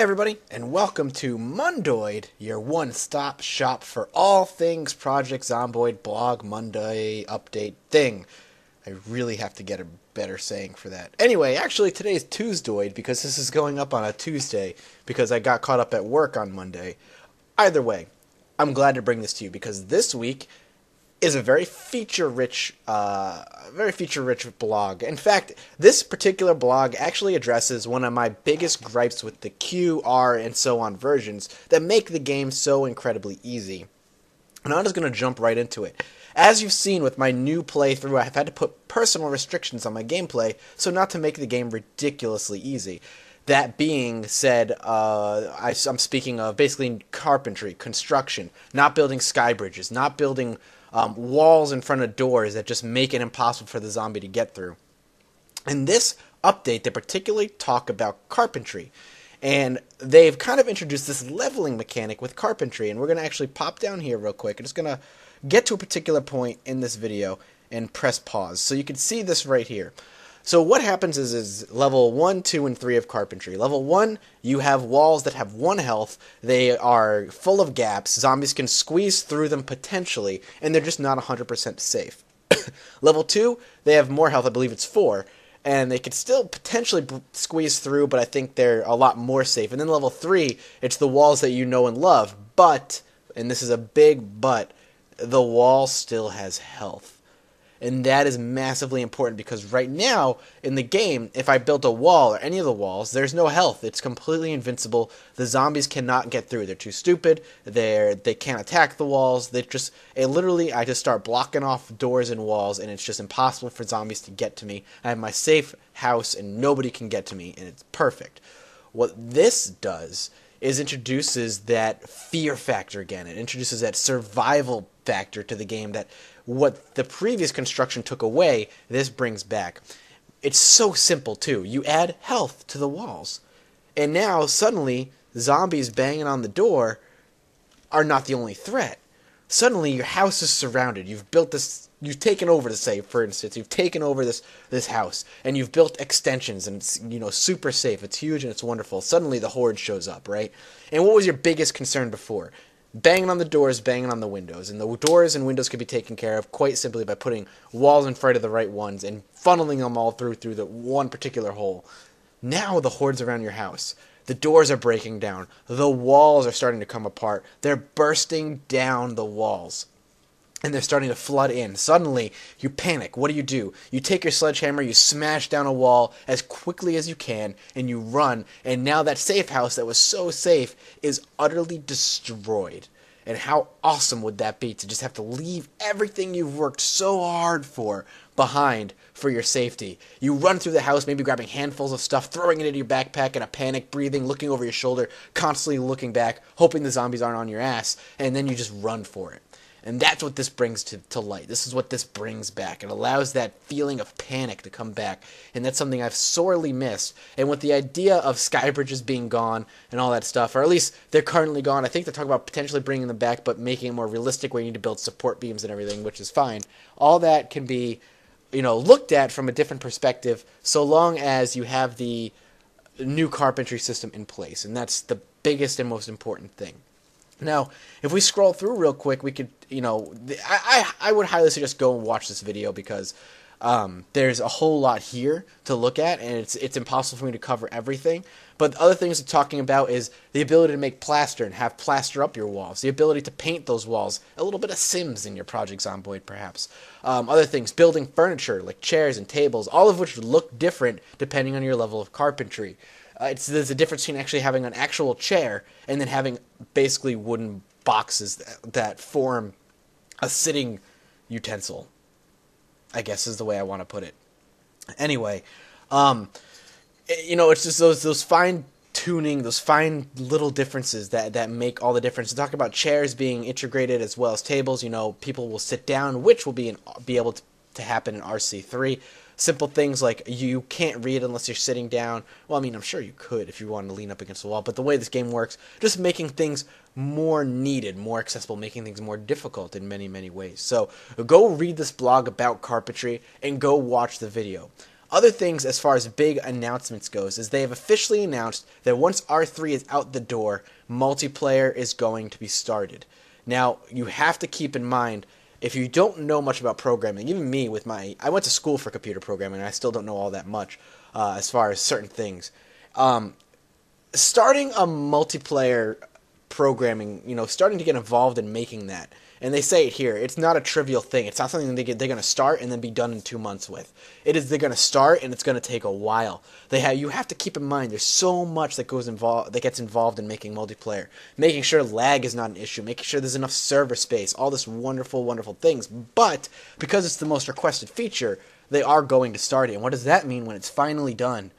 Hey everybody, and welcome to Mondoid, your one-stop shop for all things Project Zomboid blog Monday update thing. I really have to get a better saying for that. Anyway, actually today's Tuesdoid because this is going up on a Tuesday because I got caught up at work on Monday. Either way, I'm glad to bring this to you because this week is a very feature-rich blog. In fact, this particular blog actually addresses one of my biggest gripes with the Q, R, and so on versions that make the game so incredibly easy. And I'm just going to jump right into it. As you've seen with my new playthrough, I've had to put personal restrictions on my gameplay so not to make the game ridiculously easy. That being said, I'm speaking of basically carpentry, construction, not building sky bridges, not building walls in front of doors that just make it impossible for the zombie to get through. In this update, they particularly talk about carpentry. And they've kind of introduced this leveling mechanic with carpentry. And we're going to actually pop down here real quick. I'm just going to get to a particular point in this video and press pause. So you can see this right here. So what happens is level 1, 2, and 3 of Carpentry. Level 1, you have walls that have 1 health. They are full of gaps. Zombies can squeeze through them potentially, and they're just not 100% safe. Level 2, they have more health. I believe it's 4. And they could still potentially squeeze through, but I think they're a lot more safe. And then level 3, it's the walls that you know and love. But, and this is a big but, the wall still has health. And that is massively important because right now in the game, if I built a wall or any of the walls, there's no health. It's completely invincible. The zombies cannot get through. They're too stupid. They can't attack the walls. I just start blocking off doors and walls, and it's just impossible for zombies to get to me. I have my safe house, and nobody can get to me, and it's perfect. What this does is introduces that fear factor again. It introduces that survival factor to the game that what the previous construction took away, this brings back. It's so simple, too. You add health to the walls. And now, suddenly, zombies banging on the door are not the only threat. Suddenly, your house is surrounded. You've built this... You've taken over the safe, for instance. You've taken over this house, and you've built extensions, and it's, super safe. It's huge, and it's wonderful. Suddenly, the horde shows up, right? And what was your biggest concern before? Banging on the doors, banging on the windows. And the doors and windows could be taken care of quite simply by putting walls in front of the right ones and funneling them all through the one particular hole. Now the horde's around your house. The doors are breaking down. The walls are starting to come apart. They're bursting down the walls. And they're starting to flood in. Suddenly, you panic. What do? You take your sledgehammer, you smash down a wall as quickly as you can, and you run. And now that safe house that was so safe is utterly destroyed. And how awesome would that be to just have to leave everything you've worked so hard for behind for your safety? You run through the house, maybe grabbing handfuls of stuff, throwing it into your backpack in a panic, breathing, looking over your shoulder, constantly looking back, hoping the zombies aren't on your ass, and then you just run for it. And that's what this brings to light. This is what this brings back. It allows that feeling of panic to come back. And that's something I've sorely missed. And with the idea of sky bridges being gone and all that stuff, or at least they're currently gone, I think they're talking about potentially bringing them back, but making it more realistic where you need to build support beams and everything, which is fine. All that can be, looked at from a different perspective so long as you have the new carpentry system in place. And that's the biggest and most important thing. Now, if we scroll through real quick, we could, I would highly suggest go and watch this video because there's a whole lot here to look at, and it's impossible for me to cover everything. But the other things we're talking about is the ability to make plaster and have plaster up your walls, the ability to paint those walls, a little bit of Sims in your Project Zomboid, perhaps. Other things, building furniture like chairs and tables, all of which look different depending on your level of carpentry. There's a difference between actually having an actual chair and then having basically wooden boxes that form a sitting utensil, I guess is the way I want to put it. Anyway, it's just those fine tuning, those fine little differences that make all the difference. Talk about chairs being integrated as well as tables. People will sit down, which will be able to happen in RC3. Simple things like you can't read unless you're sitting down. Well, I mean, I'm sure you could if you wanted to lean up against the wall, but the way this game works, just making things more needed, more accessible, making things more difficult in many, many ways. So go read this blog about carpentry and go watch the video. Other things as far as big announcements goes is they have officially announced that once R3 is out the door, multiplayer is going to be started. Now, you have to keep in mind, if you don't know much about programming, even me I went to school for computer programming and I still don't know all that much as far as certain things. Starting a multiplayer programming, starting to get involved in making that. And they say it here, it's not a trivial thing. It's not something they're going to start and then be done in 2 months with. They're going to start and it's going to take a while. You have to keep in mind there's so much that gets involved in making multiplayer. Making sure lag is not an issue, making sure there's enough server space, all this wonderful, wonderful things. But because it's the most requested feature, they are going to start it. And what does that mean when it's finally done?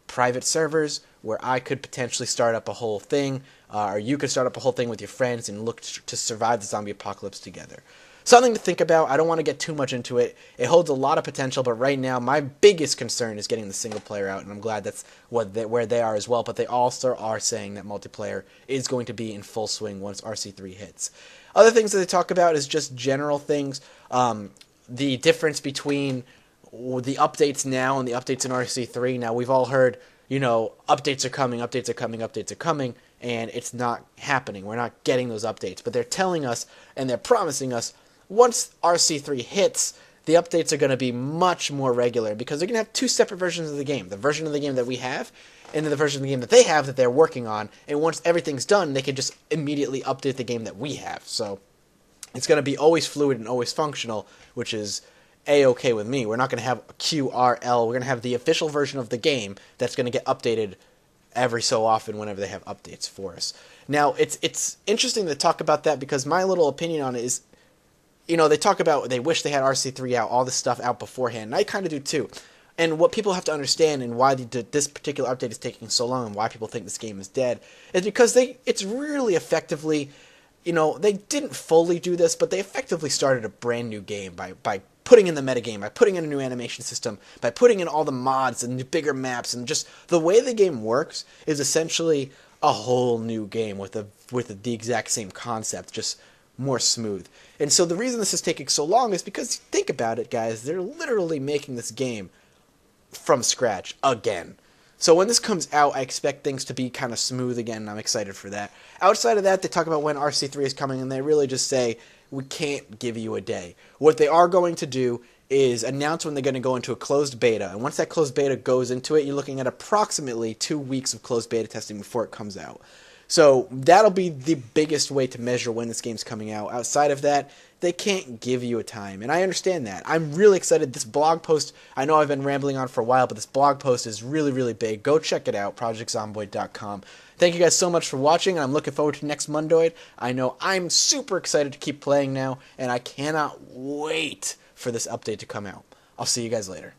Private servers where I could potentially start up a whole thing, or you could start up a whole thing with your friends and look to survive the zombie apocalypse together. Something to think about. I don't want to get too much into it. It holds a lot of potential, but right now my biggest concern is getting the single player out, and I'm glad that's where they are as well. But they also are saying that multiplayer is going to be in full swing once RC3 hits. Other things that they talk about is just general things. The difference between the updates now and the updates in RC3. Now, we've all heard, updates are coming, updates are coming, updates are coming, and it's not happening. We're not getting those updates. But they're telling us, and they're promising us, once RC3 hits, the updates are going to be much more regular, because they're going to have 2 separate versions of the game. The version of the game that we have, and then the version of the game that they have that they're working on. And once everything's done, they can just immediately update the game that we have. So it's going to be always fluid and always functional, which is A-okay with me. We're not going to have QRL. We're going to have the official version of the game that's going to get updated every so often whenever they have updates for us. Now, it's interesting to talk about that, because my little opinion on it is, they talk about they wish they had RC3 out, all this stuff out beforehand, and I kind of do too. And what people have to understand, and why this particular update is taking so long, and why people think this game is dead, is because it's really effectively, they didn't fully do this, but they effectively started a brand new game by putting in the metagame, by putting in a new animation system, by putting in all the mods and the bigger maps, and just the way the game works is essentially a whole new game with the exact same concept, just more smooth. And so the reason this is taking so long is because, think about it, guys, they're literally making this game from scratch again. So when this comes out, I expect things to be kind of smooth again, and I'm excited for that. Outside of that, they talk about when RC3 is coming, and they really just say, we can't give you a day. What they are going to do is announce when they're going to go into a closed beta, and once that closed beta goes into it, you're looking at approximately 2 weeks of closed beta testing before it comes out. So that'll be the biggest way to measure when this game's coming out. Outside of that, they can't give you a time, and I understand that. I'm really excited. This blog post, I know I've been rambling on for a while, but this blog post is really, really big. Go check it out, projectzomboid.com. Thank you guys so much for watching, and I'm looking forward to next Mondoid. I know I'm super excited to keep playing now, and I cannot wait for this update to come out. I'll see you guys later.